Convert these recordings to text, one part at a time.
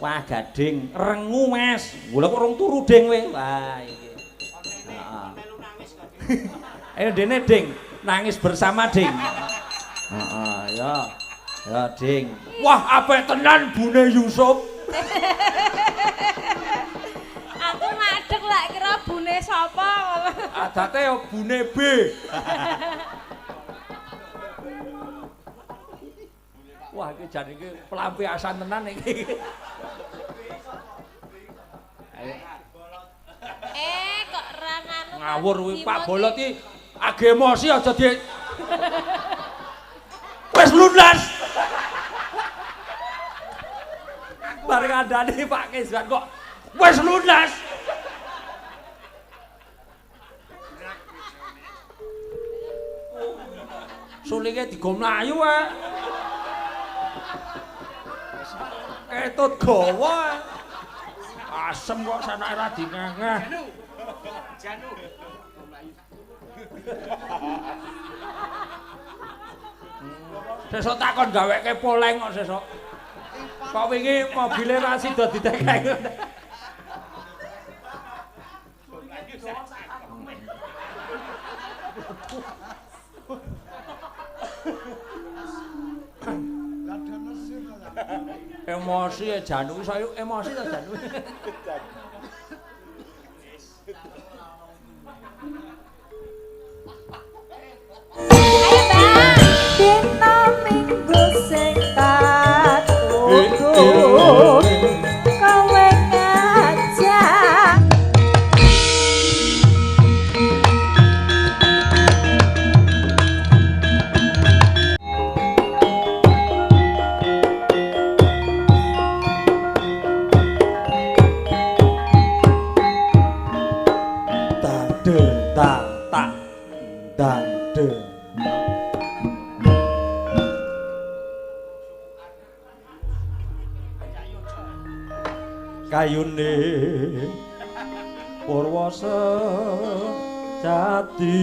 Wah, Gading, rengu Mas. Lha kok rung turu Ding kowe. Wah, iki. Heeh. Ayo dene Ding, nangis bersama Ding. Heeh, ya. Ya Ding. Wah, apik tenan Bune Yusuf. Aku madeg lek kira bune sapa. Adate ya Bune B. Wah, iki jan iki pelampiasan tenan iki. Kok ra nganu. Ngawur kuwi Pak Bolot iki age emosi aja di wis lunas. Bar kandhane Pak Keswan kok wis lunas. Sulinge digo mlayu wae. Ketut gawa. Asem kok sanake ra dingengeh. Janu. Sesuk takon gaweke poleng kok sesuk. Kok wingi mobile ra sida ditekek. Emosi ya Janu saya emosi ta Janu. Dina minggu sing katuku kowe ngajak kayune Purwasa Jati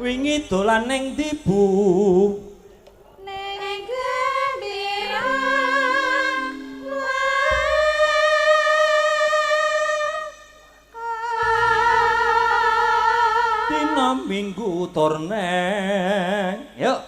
wingi dolan ning ndi Bu? Ning gembira. Dina Minggu tur neng. Yuk.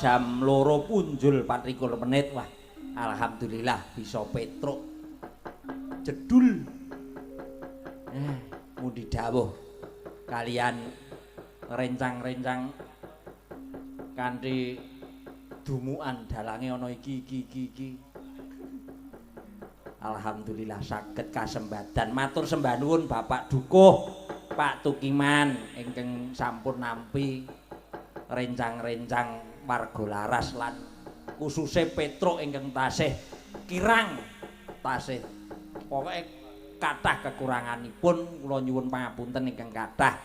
Jam 2 punjul 24 menit. Wah, alhamdulillah bisa petruk jedul. Mundi dawuh kalian rencang-rencang kanthi dumukan dalange ana iki. Alhamdulillah saged kasembadan. Matur sembah nuwun Bapak Dukuh, Pak Tukiman ingkang sampun nampi rencang-rencang warga laras lan khususnya Petruk ingkang tasih kirang tasih pokoke kathah kekuranganipun kula nyuwun pangapunten ingkang kathah.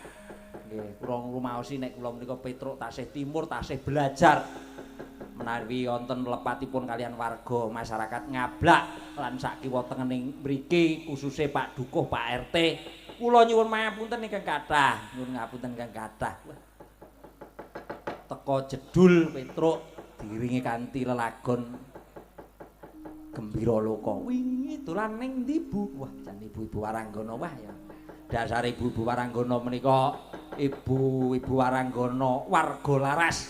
Nggih, kula ngrumaosi nek kula menika Petruk tasih timur tasih belajar menawi wonten lepatipun kalian warga masyarakat Ngablak lan sak kiwa tengening mriki khususnya Pak Dukuh, Pak RT kula nyuwun pangapunten ingkang kathah, nyuwun ngapunten ingkang kathah. Teko jedul Petruk diiringi kanthi lelagon Gembira Loka. Wingi dolan ning ndi Bu? Wah, jan ibu-ibu Waranggana wah ya. Dasar ibu-ibu Waranggana menika ibu-ibu Waranggana warga laras.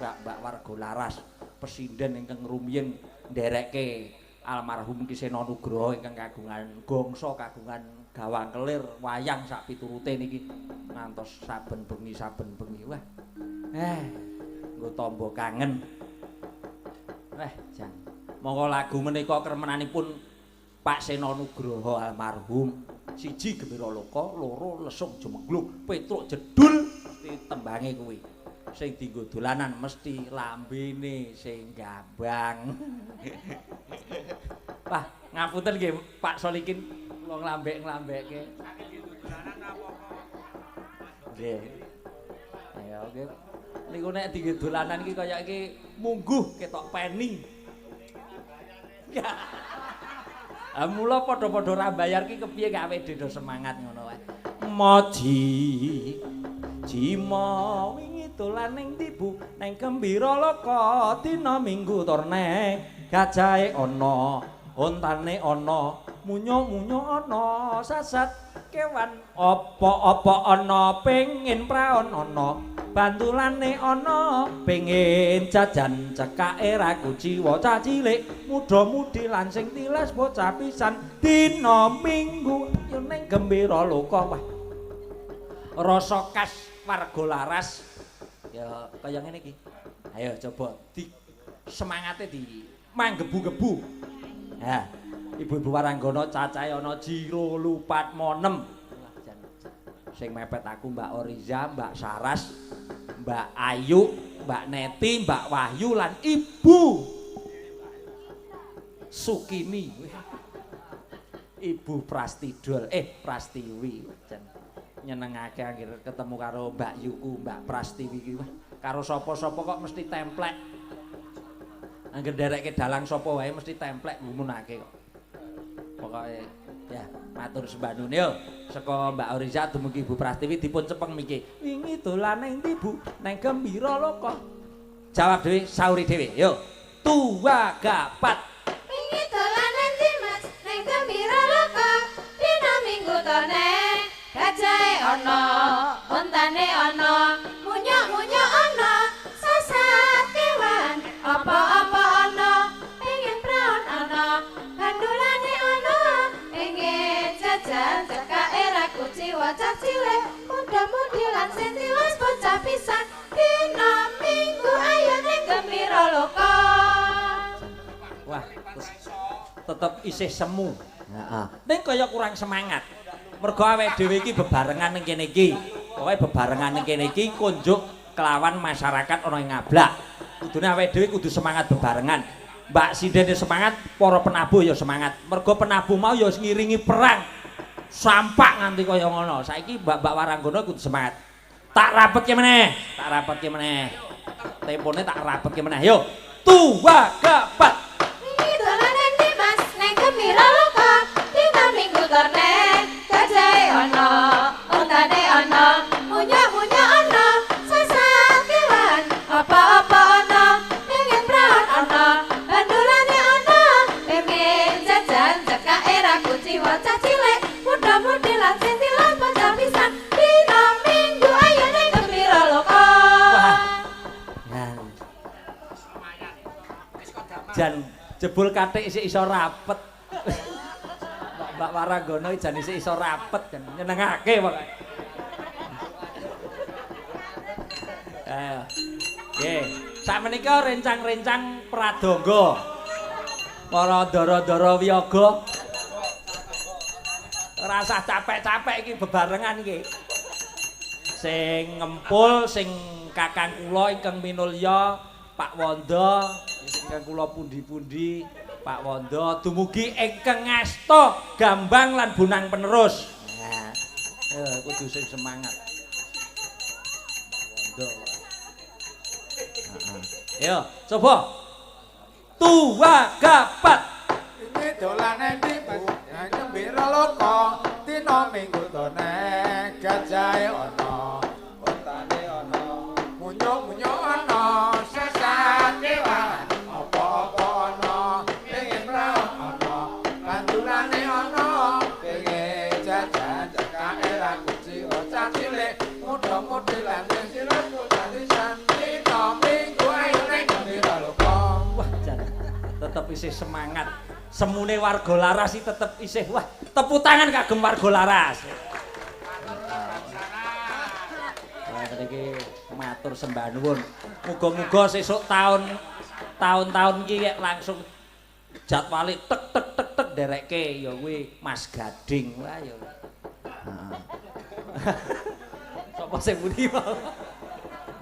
Mbak-mbak warga laras, presiden ingkang rumiyin nderekke almarhum Ki Sena Nugroho ingkang kagungan gongso, kagungan gawang kelir, wayang sak piturute niki ngantos saben bengi. Wah. Nggo tamba kangen. Jan. Monggo lagu menika kremenanipun Pak Sena Nugroho almarhum. 1 Gembira Loka, 2 Lesung Jumengluk, Petruk jedul mesti tembange kuwi. Sing dienggo dolanan mesti lambene sing gambang. Wah, ngapunten nggih Pak Solikin, kula nglambek-nglambekke. Dolanan apa-apa. Nggih. Ayo nggih. Niku nek dienggo dolanan iki kaya iki mungguh ketok peni. Mula padha-padha ra bayar ki kepiye gawe dedo semangat ngono wae. Moji Jima wingi dolan ning tibu ning Gembira Loka dina Minggu tur neng gajahe ana ontane ana munyo-munyo ana sasat kewan apa-apa ana pengin praon ana Bantulane ana pengin jajan cekake ra kuciwa cacilik muda-mudi lan sing tilas bocah pisan dina Minggu yo ning gembira loka wah rasa khas warga laras ya kaya ngene iki ayo coba di semangate di manggebu-gebu ha ibu-ibu waranggana cacahe ana jiro lupat monem sing mepet aku Mbak Oriza, Mbak Saras, Mbak Ayu, Mbak Neti, Mbak Wahyu lan Ibu Sukini. Ibu Prastidul, Prastiwi. Nyenengake anggere ketemu karo Mbak Yuku, Mbak Prastiwi iki. Karo sapa-sapa kok mesti templek. Angger nderekke dalang sapa wae mesti templek ngumunake kok. Pokoke ya matur sembah nuwun yo saka Mbak Oriza dumugi Ibu Prastiwi dipun cepeng miki wingi dolan ning ndi Bu nang Gembira Loka jawab dhewe sauri dhewe yo tua gapat Wingi dolan ning ndi Mas ning Gembira Loka dina Minggu tone gajahe ana ontane ana munyuk-munyuk ana sasat kewan apa-apa ana pengen praon ana bandulane ana pengen jajan cekake ra kuciwa cilik muda-mudi lan sing tiwas bocah pisan dina Minggu ayo ning Gembira Loka wah tetep isih semu heeh ning kaya kurang semangat mergo awake dhewe iki bebarengan ning kene iki pokoke bebarengan ning kene iki kunjuk kelawan masyarakat ana ing ngablak kudune awake dhewe kudu semangat bebarengan Mbak Sindene semangat, para penabuh ya semangat. Mergo penabuh mau ya ngiringi perang. Sampak nganti kaya ngono. Saiki Mbak-mbak Waranggana kudu semangat. Tak rapetke meneh, Tempone tak rapetke meneh. Yo, tua gapat. Wingi dolan endi Mas ning Gembira Loka dina Minggu tone gajahe ana ontane ana munyuk-munyuk ana sasat kewan apa-apa ana pengen praon ana bandulane ana pengen jajan cekake ra kuciwa cilik muda-mudi lan sing tilas bocah pisan dina Minggu ayo ning Gembira Loka Jan jebul kathik isih iso rapet. Mbak Waranggana jan isih iso rapet jan nyenengake pokoke. Ayo. Nggih, sakmenika rencang-rencang pradangga. Para ndara-ndara wiyaga. Ora usah capek-capek iki bebarengan iki. Sing ngempul sing kakang kula ingkang minulya Pak Wanda ingkang kula pundi-pundi Pak Wanda dumugi ingkang ngasta Gambang lan Bonang penerus. Nah, kudu sing semangat. Wanda. Yo, coba. Tua gapat. Ini dolan endi Mas nang Gembira Loka dina Minggu tone gajahe ana ontane ana munyuk-munyuk ana sesat kewan apa-apa ana pengen praon ana bandulane ana pengen jajan cekake ra kuciwa cilik muda-mudi lan sing silas bocah pisan dina Minggu ayo ning Gembira Loka Wah, jan tetep isih semangat. Semune warga laras iki tetep isih wah, tepuk tangan kagem warga laras. Wah, iki matur sembah nuwun. Muga-muga sesuk tahun-tahun iki langsung jadwale tek tek tek tek nderekke ya kuwi Mas Gading. Wah ya. Heeh. Sopo sing muni mau?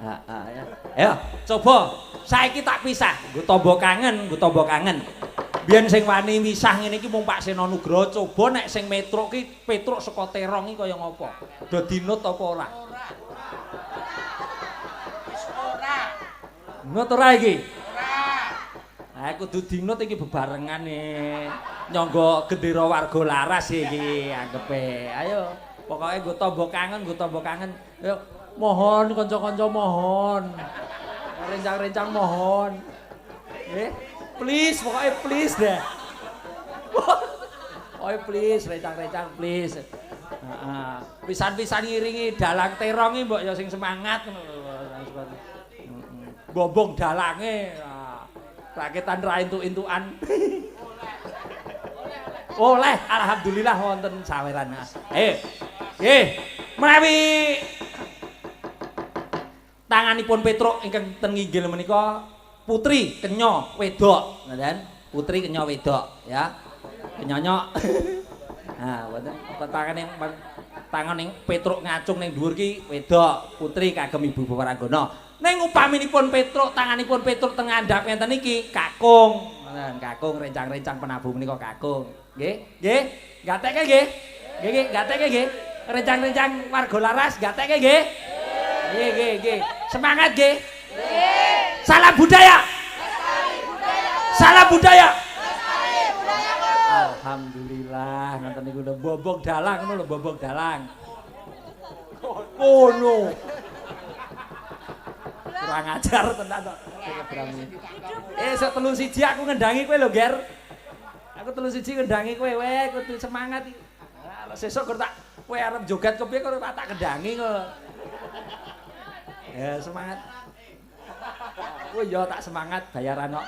Heeh ya. Ayo, coba saiki tak pisah, nggo tamba kangen. Biyen sing wani misah ngene iki mung Pak Sena Nugroho. Coba nek sing Petruk ki Petruk saka Terong iki kaya ngopo? Do dinut apa ora? Wis ora. Nut ora iki? Ora. Ah kudu dinut iki bebarengan nyangga gendera warga laras iki anggepe. Ayo, pokoke nggo tamba kangen. Ayo, mohon kanca-kanca mohon. Rencang-rencang mohon. Nggih. Please, pokoknya please deh. Pokoknya please, rencang-rencang please. Pisan-pisan ngiringi dalang terong iki mbok ya sing semangat. Bombong dalange. Raketan ra entuk-entukan. Oleh alhamdulillah wonten saweran. Ayo. Nggih, menawi tanganipun Petruk ingkang ten nginggil menika putri kenya wedok, ngoten. Putri kenya wedok ya. Kenyonyok. Nah, wonten tangan Petruk ngacung ning dhuwur ki wedok, putri kagem Ibu Paranggana. Ning upaminipun Petruk, tanganipun Petruk teng ngandhap ngenten iki kakung. Ngoten, kakung rencang-rencang penabuh menika kakung. Nggih, nggih. Gatekke nggih. Nggih, gatekke nggih. Rencang-rencang warga laras gatekke nggih. Nggih, nggih, nggih. Semangat nggih. Nggih. Salam budaya. Salam budaya. Alhamdulillah, ngoten niku lho bobok dalang ngono lho bobok dalang. Ngono. Kurang ajar tenan to. Esuk telu siji aku ngendangi kowe lho, Ger. Aku telu siji ngendangi kowe, weh kudu semangat iki. Lah sesuk gur tak kowe arep joget kepiye kok tak kendangi kok. Ya semangat. Oh iya tak semangat bayaran kok.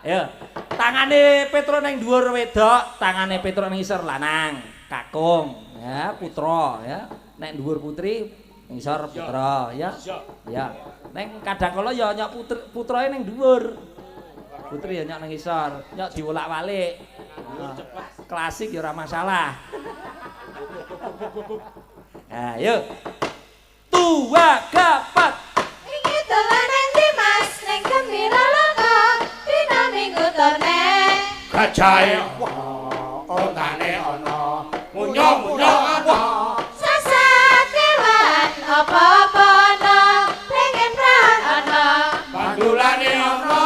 Ya, tangane Petruk ning dhuwur wedok, tangane Petruk ning isor lanang, kakung, ya, putra, ya. Nek dhuwur putri, ngisor putra, ya. Ya. Nek kadangkala ya nyok putrae ning dhuwur. Putri ya nyok ning isor, nyok diwolak-walik. Klasik ya ora masalah. Nah, yuk. Tua gapat. Iki dolanan Dimas ning gembira loka dina Minggu torne Gajahe ontane ana, munyo-munyo ana. Sasakewan apa-apa ana pengen praon ana Bandulane ana,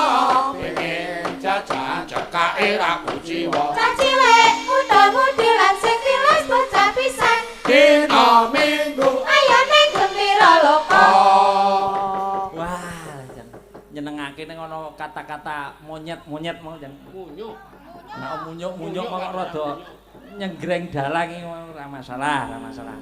pengen jajan cekake ra kuciwa. Cacilik muda-mudi lan sing tilas bocah pisan Dina Minggu ayo ning gembira loka. Wah, nyenengake ning ana kata-kata monyet-monyet mau jan. Munyuk. Nek munyuk-munyuk kok rada nyenggreng dalang iki ora masalah, ora masalah.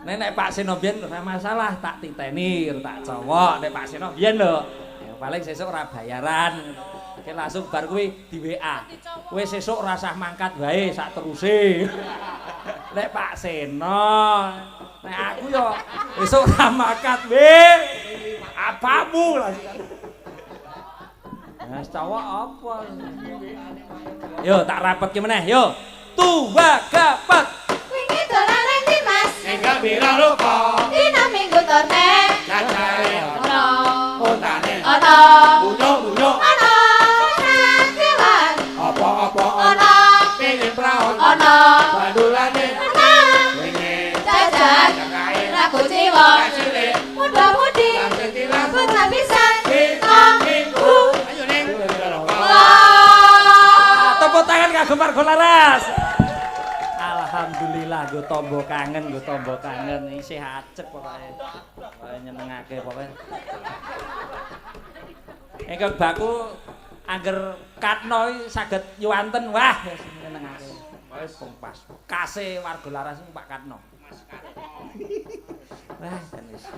Nek Pak Seno biyen ora masalah, tak titeni, tak cowok nek Pak Seno biyen lho. Ya paling sesuk ora bayaran. Oke langsung bar kuwi di WA. Kowe sesuk ora usah mangkat wae sak teruse. Nek Pak Seno, nek aku yo esuk ora mangkat wae. Apamu lah. Mas cowok apa? Yo tak rapetke meneh, yo. Tua gapat. Wingi dolanan Dimas ning gembira loka dina Minggu torne gajahe ana ontane ana munyo-munyo ana sakewan apa-apa ana pengen praon ana bandulane ana pengen jajan cekake ra kuciwa cilik muda-mudi lan sing tilas bocah pisan Dina Minggu ayo ning gembira loka. Tepuk tangan kagem warga laras. Alhamdulillah gue tombo kangen isih acek pokoke. Wae nyenengake pokoke. Engkang baku angger katno saged yuwanten wah nyenengake. Wis pas. Kase warga laras Pak Katno. Wah tenis.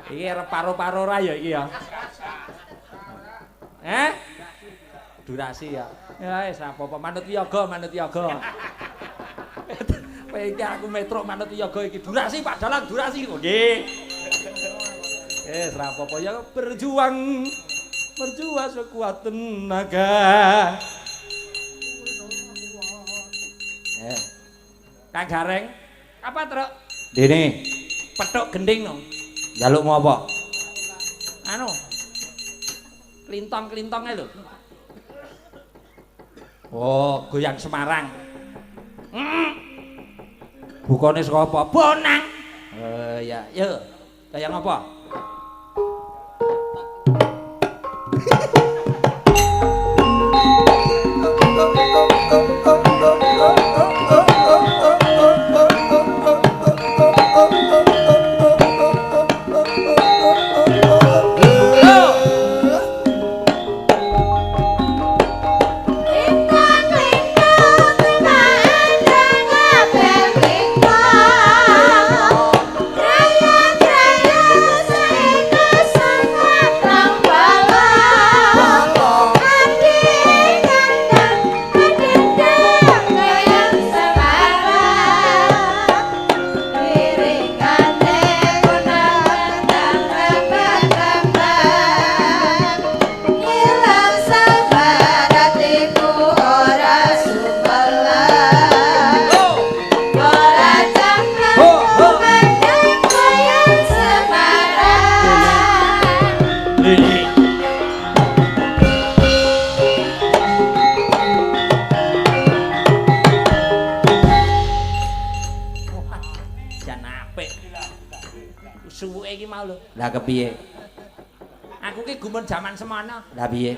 Iki arep paro-paro ra ya iki ya. Durasi ya. Ya wis apa-apa manut yoga. Iki aku metro manut yoga iki durasi Pak Dalang durasi nggih. Ra apa-apa ya berjuang sekuat tenaga. Kang Gareng, apa truk? Dene. Petuk gending no. Njaluk mau apa? Anu. Klintong-klintong lho. Oh, goyang Semarang. Bukane saka apa? Bonang. Ya, yo. Goyang apa? Raya suwuke iki mau lho. Lah kepiye? Aku ki gumun jaman semono. Lah piye?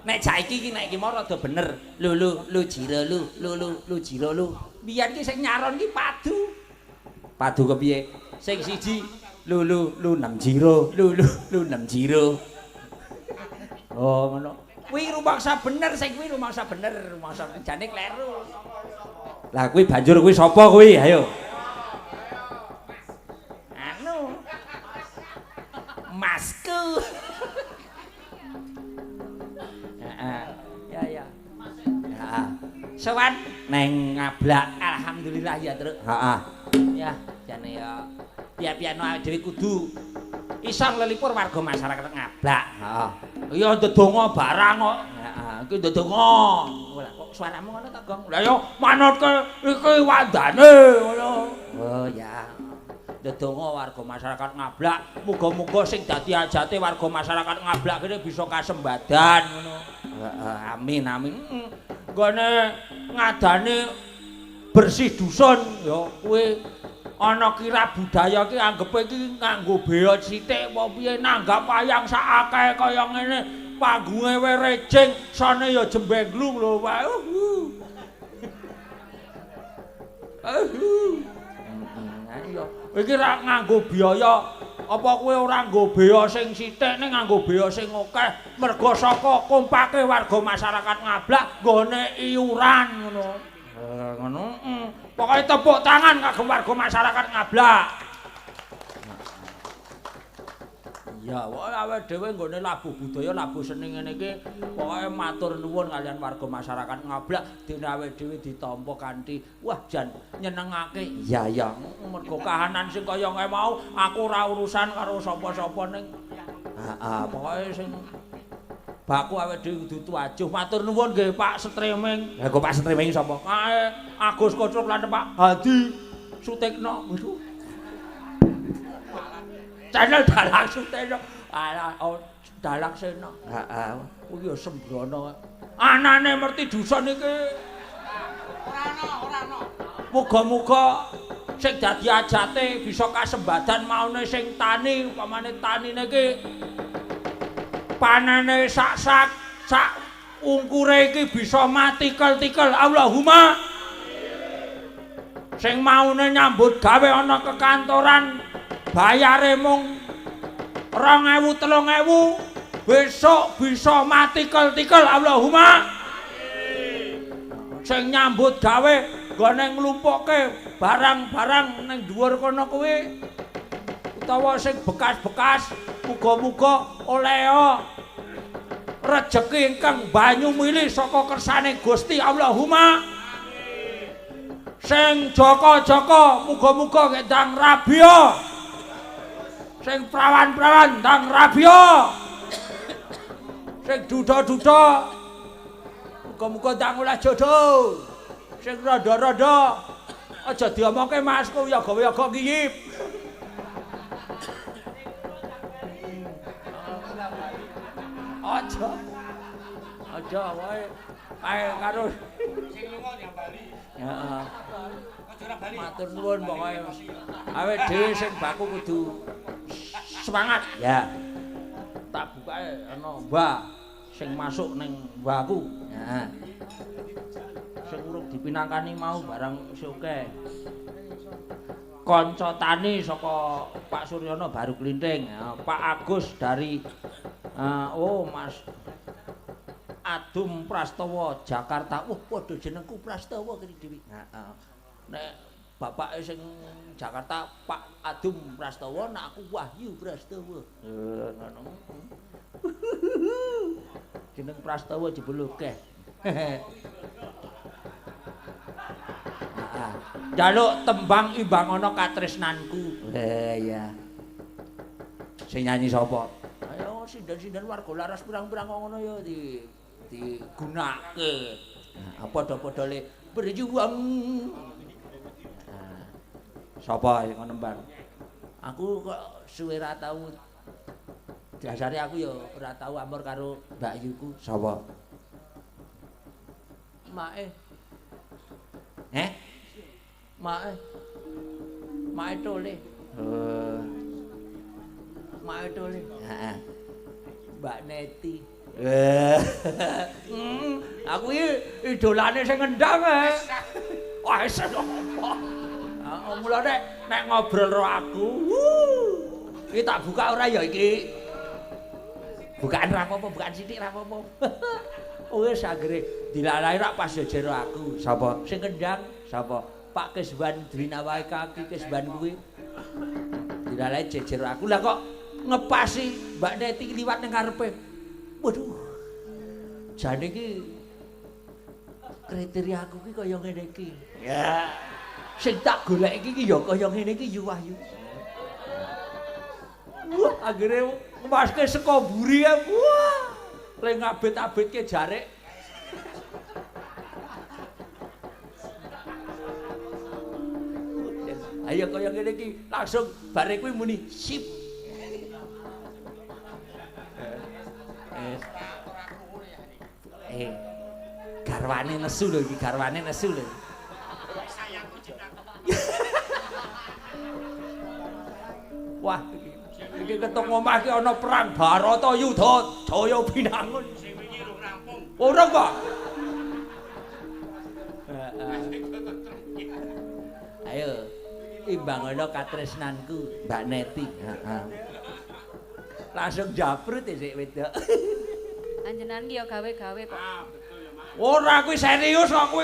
Nek saiki iki nek iki mau rada bener. Lu jiro lu jiro lu. Biyen ki sing nyaron ki padu. Padu kepiye? Sing siji lu 6 jiro, lu 6 jiro. Oh ngono. Kuwi rumangsa bener sing kuwi rumangsa bener, rumangsa jane kleru. Lah kuwi banjur kuwi sapa kuwi? Ayo. Anu. Masku. Heeh. Ya. Heeh. Sowan neng ngablak alhamdulillah ya, Truk. Heeh. Ya, jane ya. Piye-piyeno awake dhewe kudu iso nglelipur warga masyarakat ngablak. Heeh. Ya ndedonga barang kok. Heeh, iki ndedonga. Kok suaramu ngono ta, Gong? Lah ya manutke iki wandane ngono. Oh ya. Ndedonga warga masyarakat ngablak, muga-muga sing dadi ajate warga masyarakat ngablak kene bisa kasembadan ngono. Heeh, amin. Nggone ngadane bersih dusun ya kuwi ana kira budaya ki anggepe iki nganggo bea sithik apa piye nanggap wayang sak akeh kaya ngene panggunge we rejing sane ya jembenglung lho wae. Ayo iki ra nganggo biaya apa kowe ora nggo bea sing sithik ning nganggo bea sing akeh mergo saka kompake warga masyarakat ngablak nggone iuran ngono. Ngono. Pokoke tepuk tangan kagem warga masyarakat ngablak. Ya, wae awake dhewe nggone labuh budaya, labuh seni ngene iki pokoke matur nuwun kalian warga masyarakat ngablak dene awake dhewe ditampa kanthi wah jan nyenengake. Iya. Mergo kahanan sing kaya ngene mau aku ora urusan karo sapa-sapa ning. Heeh, pokoke sing baku awake dhewe kudu tuajuh. Matur nuwun nggih Pak Streaming. Lah kok Pak Streaming sapa? Kae Agus Kocok lan Pak Hadi Sutekno. Channel Dalang Sutekno. Alah Dalang Sena. Heeh. Kuwi ya sembrono. Anane merti dusun iki. Ora ana. Muga-muga sing dadi ajate bisa kasembadan maune sing tani, upamane tanine iki panane sak ungkure iki bisa matikel-tikel Allahumma sing maune nyambut gawe ana kekantoran bayare mung 2000 3000 besok bisa matikel-tikel Allahumma sing nyambut gawe gone nglumpukke barang-barang ning dhuwur kono kuwi utawa sing bekas-bekas muga-muga oleh rejeki ingkang banyu mili saka kersane Gusti Allahumma sing joko-joko muga-muga ndang rabia sing prawan-prawan ndang rabia sing duda-duda muga-muga ndang oleh jodoh sing rada-rada aja diomongke Masku yoga-yoga ngiyip. Aja wae kae karo sing lunga nyang Bali. Heeh. Aja Bali. Matur nuwun pokoke awake dhewe sing baku kudu semangat. Ya. Tak bukae ana mbah sing masuk ning mbahku. Heeh. Sing urung dipinangkani mau barang sokeh. Kanca tani saka Pak Suryono Baru Klinting, Pak Agus dari Mas Adum Prastowo Jakarta. Padha jenengku Prastowo kene dhewe. Heeh. Nek bapake sing Jakarta Pak Adum Prastowo, nek aku Wahyu Prastowo. Ngono. Jeneng Prastowo jebuluke. Jaluk tembang imbang ana katresnanku. Iya. Sing nyanyi sapa? Ayo sindan-sindan warga laras pirang-pirang ngono ya digunakake. Padha-padha le berjuang. Sapa sing nembang? Aku kok suwe ra tau. Dasare aku ya ora tau amur karo Mbak Yuku. Sapa? Mae. Mae Tole. Mak Tole. Heeh. Mbak Neti. Aku iki idolane sing ngendang. Wah, wis apa. Mulane nek ngobrol karo aku, iki tak buka ora ya iki. Bukaan ra apa-apa, bukaan sithik ra apa-apa. Wis anggere dilalahi rak pas jero aku. Sapa? Sing kendang sapa? Pak Kesban Drina wae kaki Kesban kuwi. Dilalahi jero aku. Lah kok ngepasi Mbak Neti liwat ning karepe. Waduh. Jane iki kriteria aku ki kaya ngene iki. Ya. Sing tak golek iki ya kaya ngene iki yu Wahyu. Wah, akhirnya ngemaske saka mburi ya. Wah. Le ngabit-abitke jarik. Ayo kaya ngene iki langsung bare kuwi muni sip. Garwane nesu lho iki, garwane nesu lho. Wah, iki ketemu omah iki ana perang Barata Yudha Jaya Binangun. Sing wingi rung rampung. Ora kok. Ayo, imbangono katresnanku, Mbak Neti. Heeh. Langsung jabrut sik wedok. Anjenan ki ya gawe-gawe kok. Ora kuwi serius kok kuwi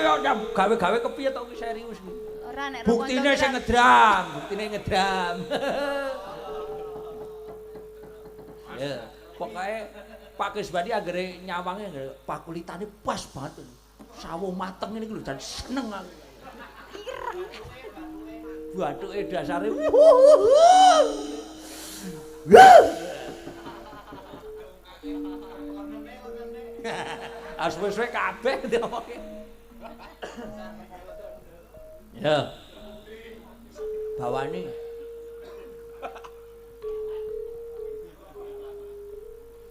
gawe-gawe kepiye to kuwi serius kuwi. Ora nek buktine sing ngedram, buktine ngedram. Ya, pokoke Pak Kesbadi anggere nyawange pakulitane pas banget. Sawo mateng ngene iki lho jan seneng aku. Ireng. Bathuke dasare. Aswes-wes kabeh diomongi. Ya. Bawane.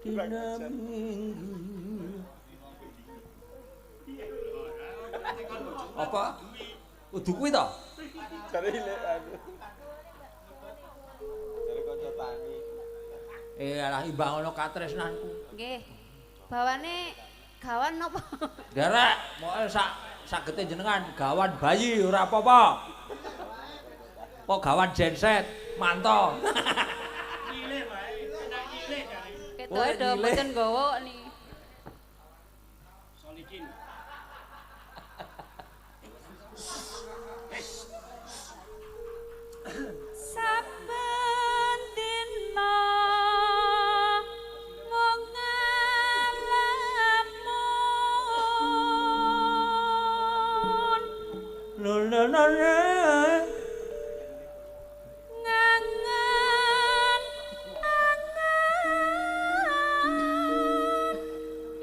Dina Minggu. Apa? Kudu kuwi to? Jare ilek anu. Jare kanca tani. Alah imbangono katresnanku. Nggih. Bawane gawan napa? Derek, pokoke sagete jenengan gawan bayi ora apa-apa. Apa gawan genset, manto. Nyilih wae, enak nyilih jare. Ketoke do mboten nggawa ni. Solikin. Saben dina mung ngalamun. Ngangen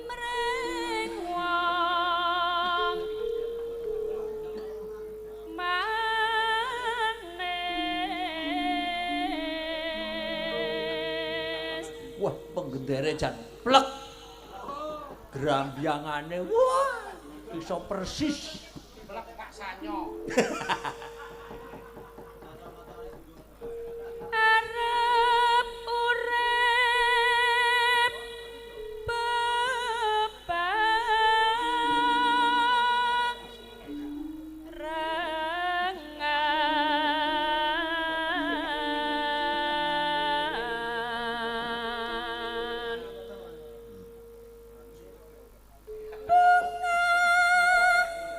mring wong manis. Wah, penggendere jan plek. Grambyangane wah, iso persis. Plek Pak Sanyo. Arep urip bebarengan.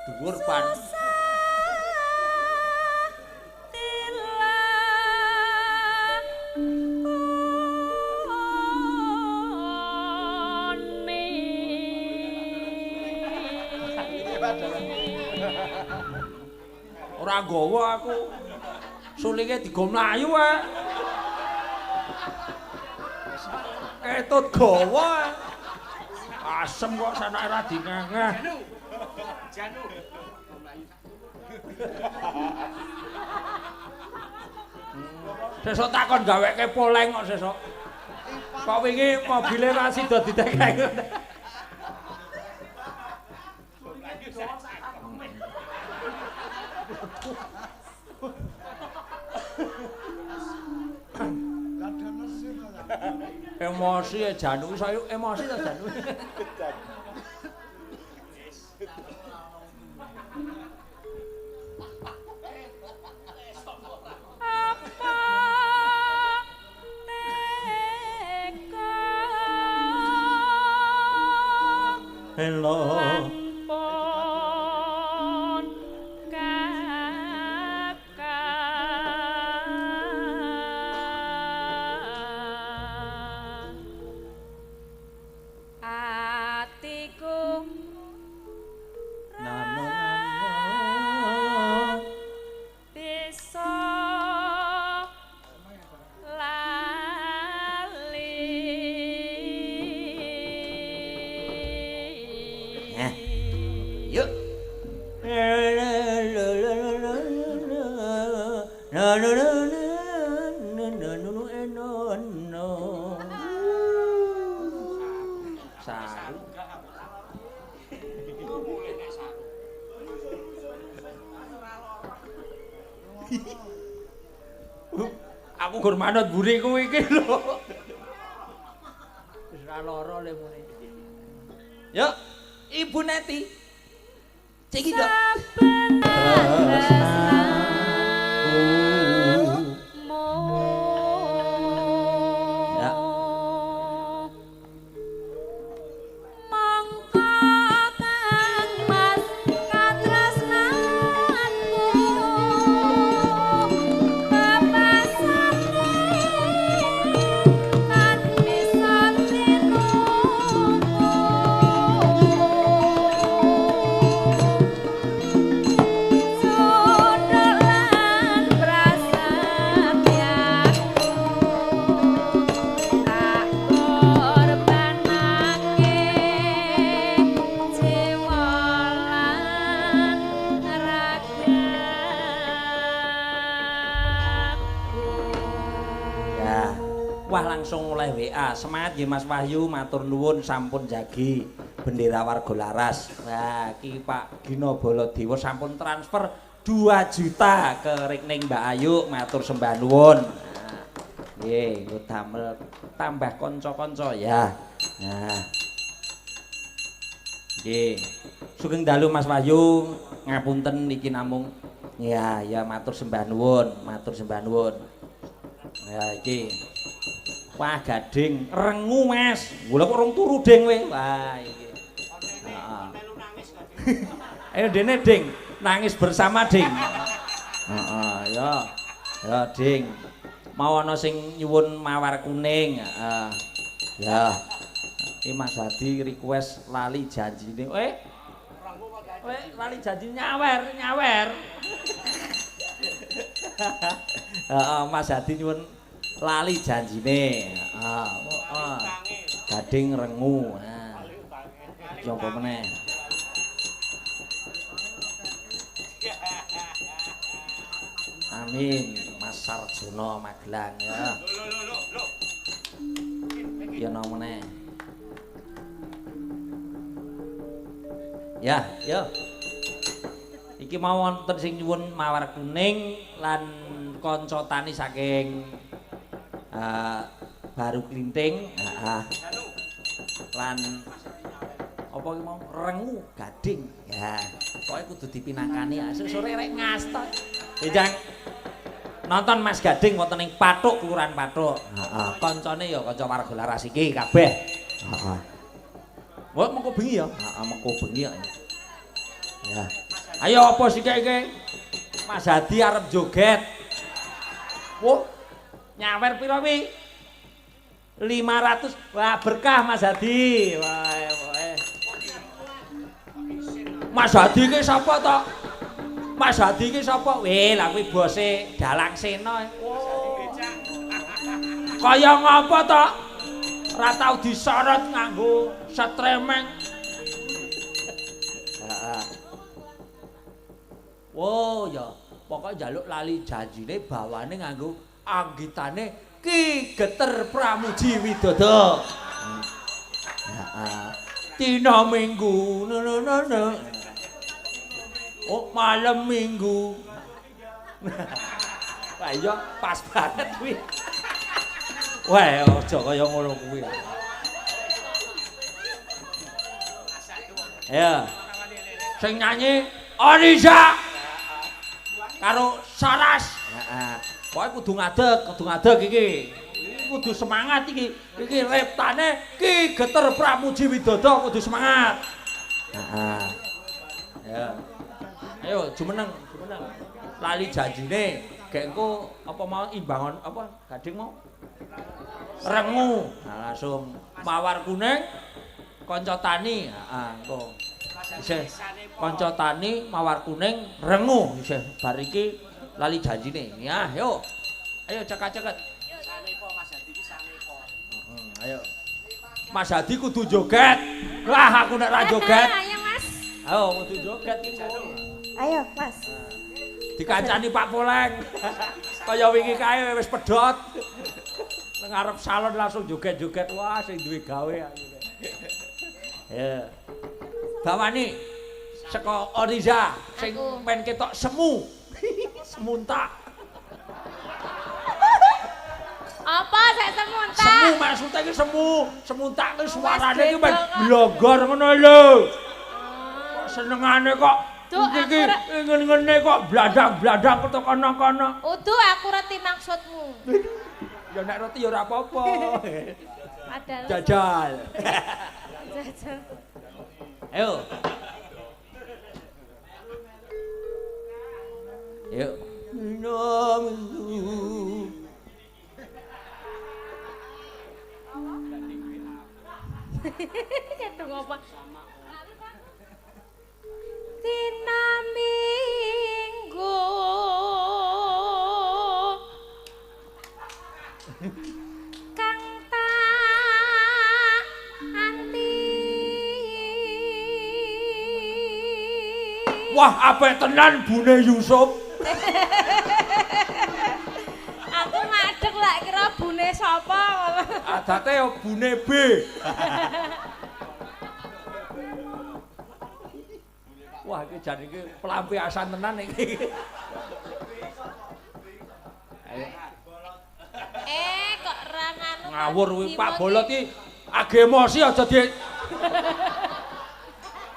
Dhuwur pan. Ora nggawa aku. Sulinge digo mlayu ae. Ketut gawa. Asem kok sanake ra dingengeh. Janu. Sesuk takon gaweke poleng kok sesuk. Kok wingi mobile ra sida ditekek. Emosi ya Janu saya emosi ta Janu. Hello. Aku gur manut mburi kuwi iki lho. Wis ora lara le mune. Yuk, Ibu Neti. Cek iki, Dok. Langsung oleh WA. Semangat nggih Mas Wahyu, matur nuwun sampun jagi bendera warga Laras. Nah, iki Pak Gino Baladewa sampun transfer 2 juta ke rekening Mbak Ayu, matur sembah nuwun. Nah, nggih, yo damel tambah kanca-kanca ya. Nah. Nggih. Sugeng dalu Mas Wahyu, ngapunten iki namung ya matur sembah nuwun, matur sembah nuwun. Ya iki wah Gading rengu Mas. Gula kok urung turu Ding we. Wah iki. Heeh. Ayo dene Ding, nangis bersama Ding. Heeh, ya. Ya Ding. Mau ana sing nyuwun mawar kuning, heeh. Ya. Iki Mas Hadi request lali janjine. Lali janji nyawer. Heeh, Mas Hadi nyuwun lali janjine. Gading rengu. Nah. Coba meneh. Amin. Mas Sarjono Magelang ya. Ya nomene. Ya, yo. Iki mau wonten sing nyuwun mawar kuning lan kanca tani saking Baru Klinting, lan apa iki mau rengu Gading. Ya, pokoke kudu dipinangkani ya. Sore rek ngasta. Njang nonton Mas Gading wonten ing Pathuk, Kelurahan Pathuk. Heeh, kancane ya kanca warga Laras iki kabeh. Heeh. Wah, mengko bengi ya? Heeh, mengko bengi ya. Ya. Ayo apa sik iki? Mas Hadi arep joget. Wah, nyawer piro wi? 500. Wah, berkah Mas Hadi. Wah. Mas Hadi ki sapa to? Mas Hadi ki sapa? Weh, lha kuwi bose Dalang Sena. Oh. Kaya ngapa to? Ora tau disorot nganggo setremeng. Heeh. Wo ya, pokoke njaluk lali janjine bawane nganggo anggitane Ki Geter Pramuji Widodo. Heeh. Dina Minggu. Oh, malam Minggu. Wah iya pas banget kuwi. Wah, aja kaya ngono kuwi. Ya. Sing nyanyi Oriza karo Saras. Heeh. Pokoke kudu ngadeg iki. Iki kudu semangat iki. Iki reptane Ki Geter Pramuji Widodo kudu semangat. Heeh. Ya. Ayo jumeneng. Lali janjine gek engko apa mau imbangan apa gading mau rengu. Nah, langsung mawar kuning kanca tani. Heeh, engko. Isih kanca tani mawar kuning rengu isih bar iki lali janjine. Ya, yuk. Ayo ceket-ceket. Sanepo Mas Hadi iki sanepo. Ayo. Mas Hadi kudu joget. Lah aku nek ra joget. Ayo Mas. Ayo kudu joget iki. Ayo Mas. Dikancani Pak Poleng. Kaya wingi kae wis pedhot. Nang ngarep salon langsung joget-joget. Wah, sing duwe gawe aku. Ya. Bawani saka Oriza sing men ketok semu. Semuntak. Apa sik semuntak? Semu maksudnya iki semuntak ki suarane iki men blogor ngono lho. Senengane kok iki ngene kok bladang-bladang ketok kono-kono. Udu aku ngerti maksudmu. Ya nek roti ya ora apa-apa. Padahal Jajal. jajal. Ayo. Yuk. Ketung apa? Dina Minggu kang tak anti. Wah, apik tenan Bune Yusuf. Aku ngadeg lak kira bune sapa. Adate ya Bune B. Wah, iki jan iki pelampiasan tenan iki. Ayo. Kok ra nganu. Ngawur kuwi Pak Bolot iki age emosi aja di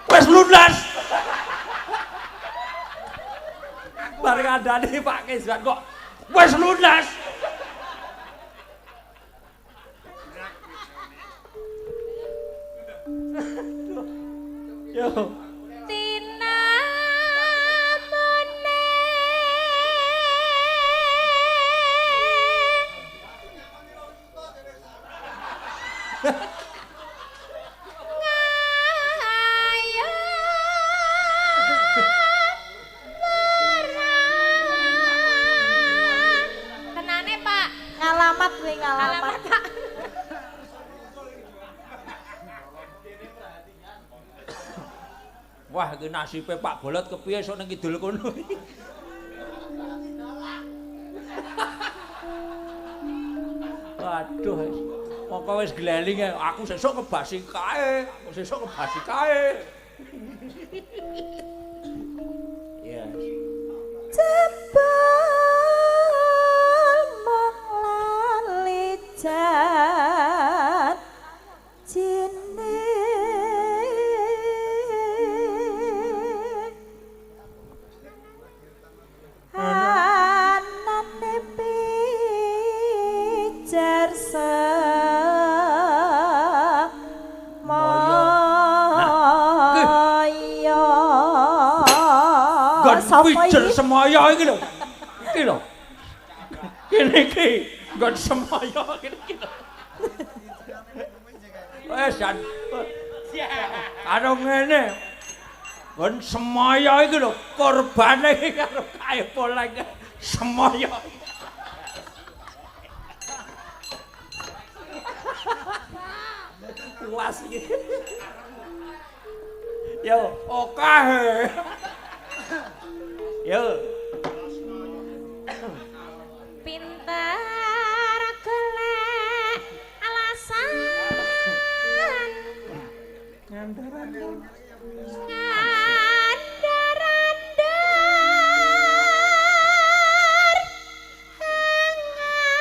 Wes lunas. Bar kandhane Pak Keswan kok wes lunas. Yo. Tina Kenane Pak? Ngalamat kuwi ngalamat Pak. Wah, iki nasibe Pak Bolot kepiye sok ning kidul kono. Waduh. Mongko wis gleling aku sesuk kebasi kae. Ya. Jebul mong lali jat jine anane pijar Pijer semaya iki lho. Iki lho. Kene iki nggon semaya iki lho. Wes jan. Karo ngene. Nggon semaya iki lho, korbane iki karo kae poleng semaya. Puas iki. Yo, okeh. Yo. Pinter golek alasan ngandar-andar hangan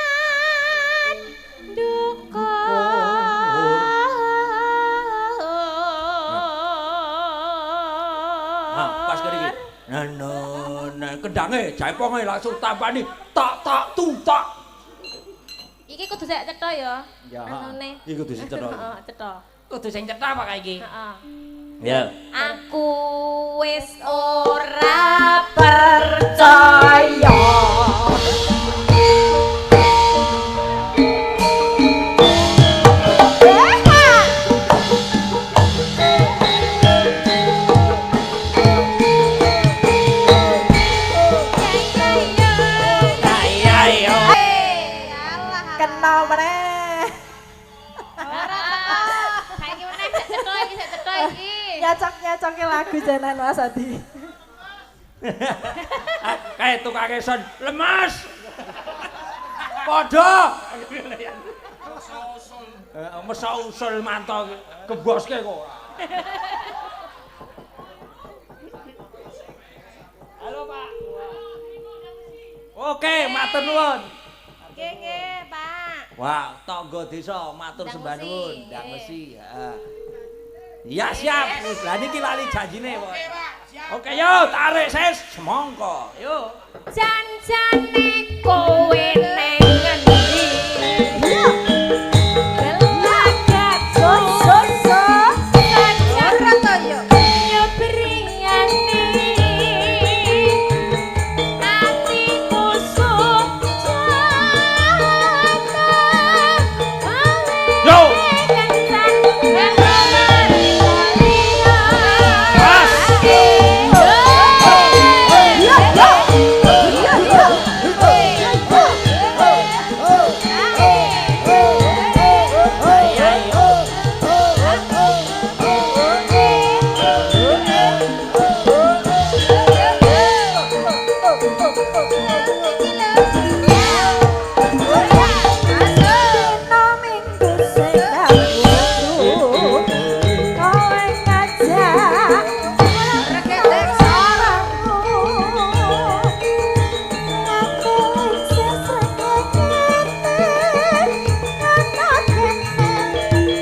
jaiponge langsung tampani tak tuntak. Iki kudu sik cetha ya. Ya. Anune. Iki kudu sing cetha. Heeh, cetha. Kudu sing cetha apa kae iki? Heeh. Ya. Aku wis ora percaya. Kena meneh. Saiki meneh sik cetha iki. Nyocok-nyocoke lagu janan Mas Adi. Kae tukang son lemas. Padha. Mesa usul manto keboske kok. Halo, Pak. Oke, matur nuwun. Nggih, Pak. Wah, tangga desa matur Ndang sembah mesi, nuwun, nggih. ndang mesi. Heeh. Ya siap. Lah niki lali janjine kok. Oke, yo tarik ses semangka. Yo. Janjane kowe neng ngendi? Gelagat so sajar toyo nyebriyane atiku Yo.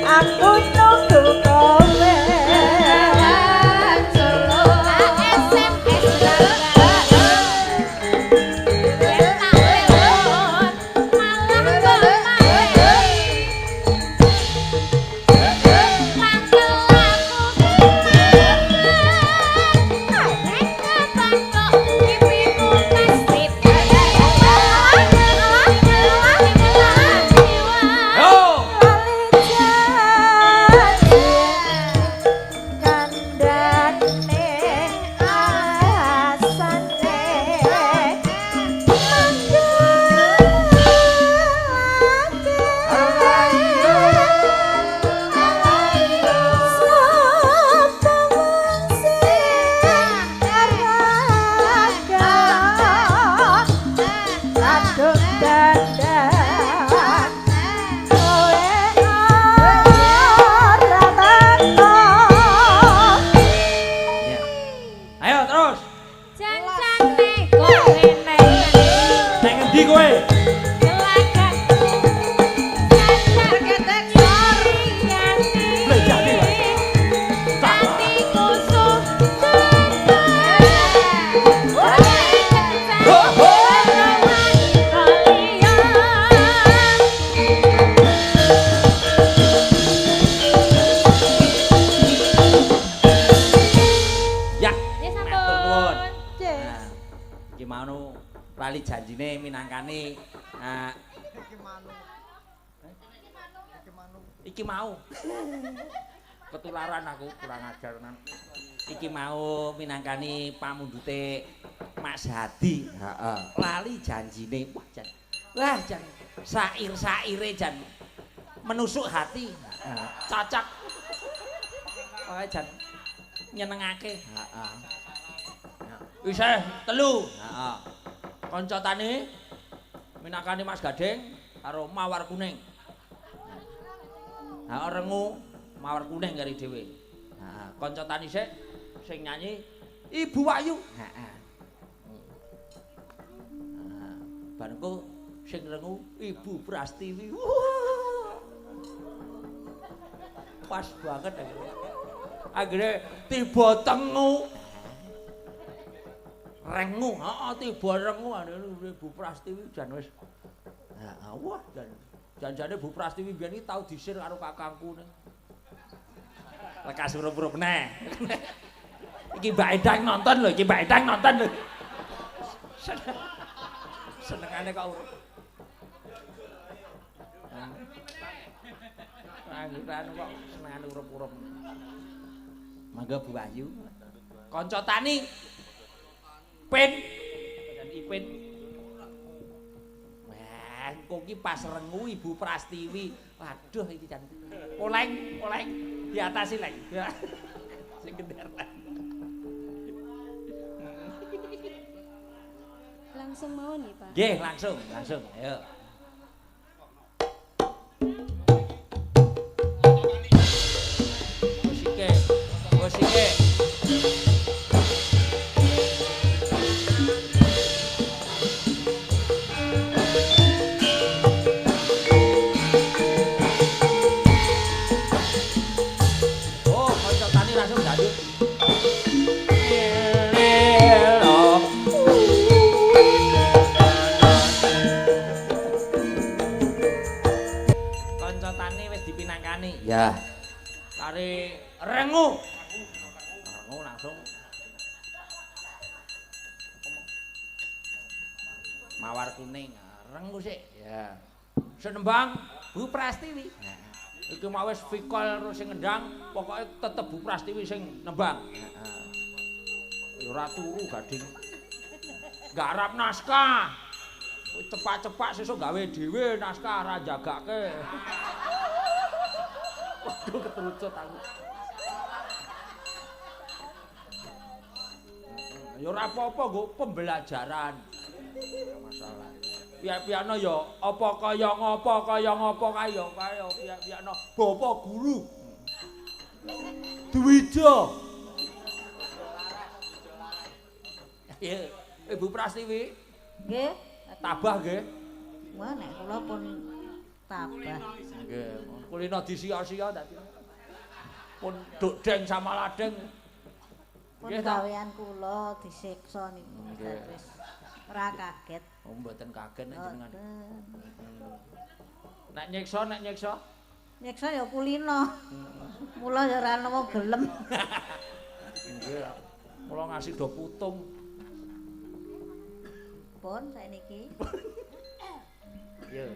Aku nunggu kowe. Yo. Ya. Ayo terus. Neng endi kowe? Ya. Matur nuwun. Nah, iki mau lali janjine minangkani iki mau ketularan aku kurang ajar nan. Iki mau minangkani pamundhute Mas Hadi. Heeh. Lali janjine wah jan. Wah jan sair-saire jan menusuk hati. Heeh. Cocok. Pokoke jan nyenengake. Heeh. Wis telu. Heeh. Kanca tani minangkani Mas Gading karo Mawar Kuning. Nah, rengu Mawar Kuning kari dhewe. Nah, kanca tani sing nyanyi Ibu Wayu. Heeh. Nah, barengku sing rengu Ibu Prastiwi. Pas banget akhirnya tiba tengu Rengu, heeh tiba rengu Ibu Prastiwi jan wis. Wah, jan-jane Bu Prastiwi biyen iki tau disir karo kakangku ning. Lekas surup-surup neh. Iki Mbak Edang nonton lho, iki Mbak Edang nonton lho. Senengane kok urip. Angguran kok senengane urip-urip. Mangga Bu Ayu. Kanca tani. Pin. Dan Ipin. Wah, engko iki pas rengu Ibu Prastiwi. Waduh iki jan. Oleng diatasi lek. Sing gender. Langsung mau nih, Pak. Nggih, langsung. Ayo. Musike. Oh, kanca tani langsung dadu. Kanca tani wis dipinangkani. Ya. Kare rengu. Rengu langsung. Mawar kuning, rengu sik. Ya. Senembang Bu Prastiwi. Iki mau wis fikol sing ngendang, pokoke tetep Bu Prastiwi sing nembang. Heeh. Ora turu Gading. Garap naskah. Kowe cepak-cepak sesuk gawe dhewe naskah ra jagake. Waduh keterucut aku. Ya ora apa-apa nggo pembelajaran. Ora masalah. Piye-piyano ya apa kaya ngopo kaya piye-piyano bapak guru. Dwija. Ya, Ibu Prastiwi. Nggih. Tabah nggih. Wah nek kula pun tabah. Nggih, kulino disia-sia dadi. Pun dodeng sama ladeng. Pun gawean kula disiksa niku. Wis ora kaget. Oh, mboten kaget nek jenengan. Mboten. Nek nyiksa. Nyiksa ya kulino. Mula ya ora nemu gelem. Nggih. Mula ngasih do putung. Pun saiki. Iya.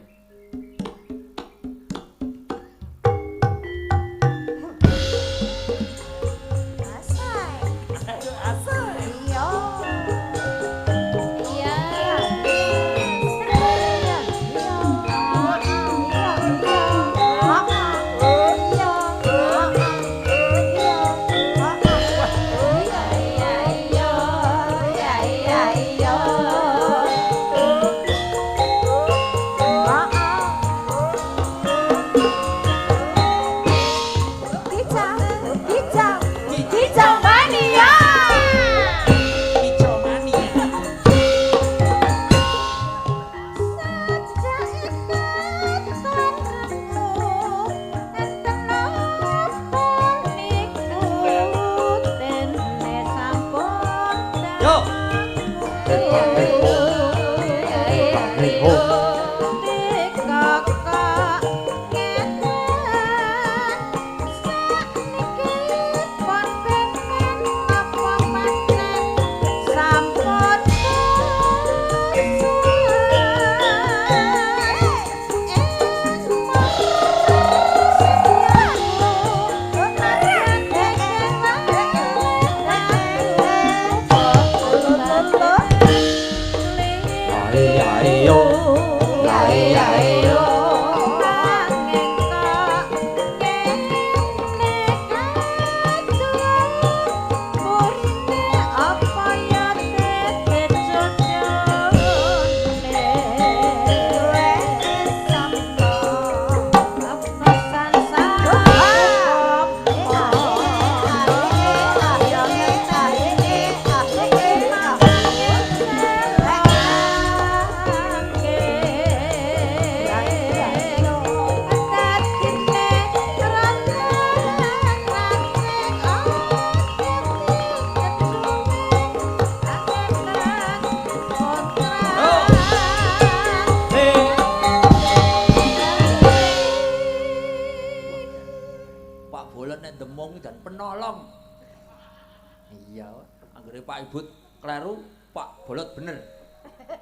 Pak Ibut kleru, Pak Bolot bener.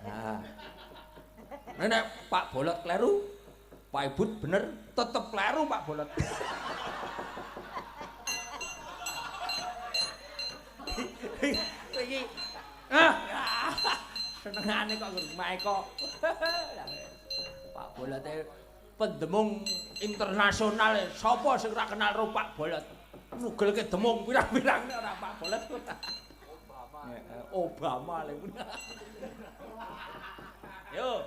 Nah. Nek Pak Bolot kleru, Pak Ibut bener, tetep kleru Pak Bolot. Iki senengane kok ngrumahe kok. Pak Bolot pendemung internasional sapa sing ora kenal karo Pak Bolot? Nugelke demung pirang-pirang ora Pak Bolot. Obama lho. Yo.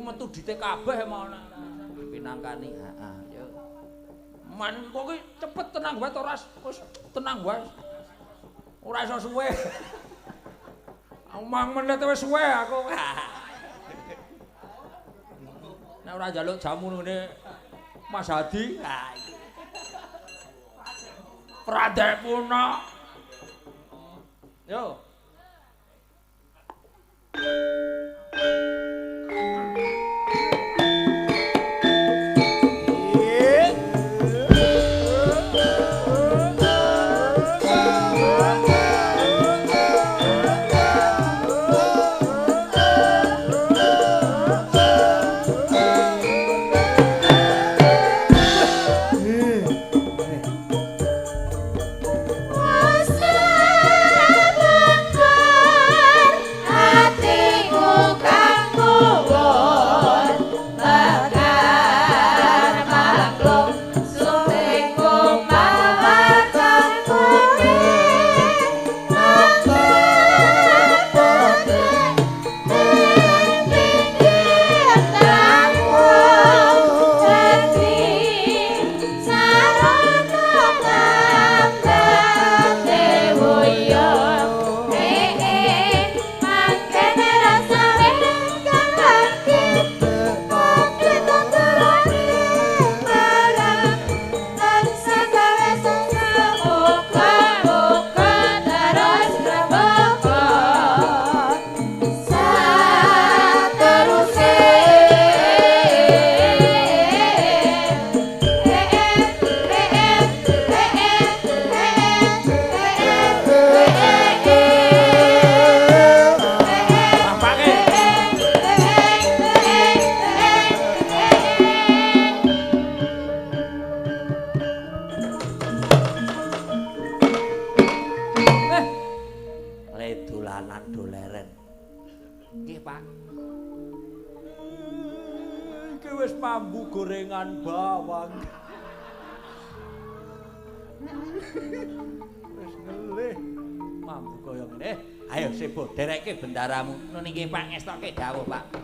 Metu dite kabeh mono pinangkani. Heeh, yo. Man kok ki cepet tenang wae to Ras. Wis tenang wae. Ora iso suwe. Omang menit wis suwe aku. Nek ora njaluk jamu ngene Mas Hadi. Ha iki. Pradek puno. Yo. Mambu gorengan bawang. Wis ngelih. Mambu kaya ngene. Ayo sebo derekke bendaramu. Niki Pak ngestokke dawuh, Pak.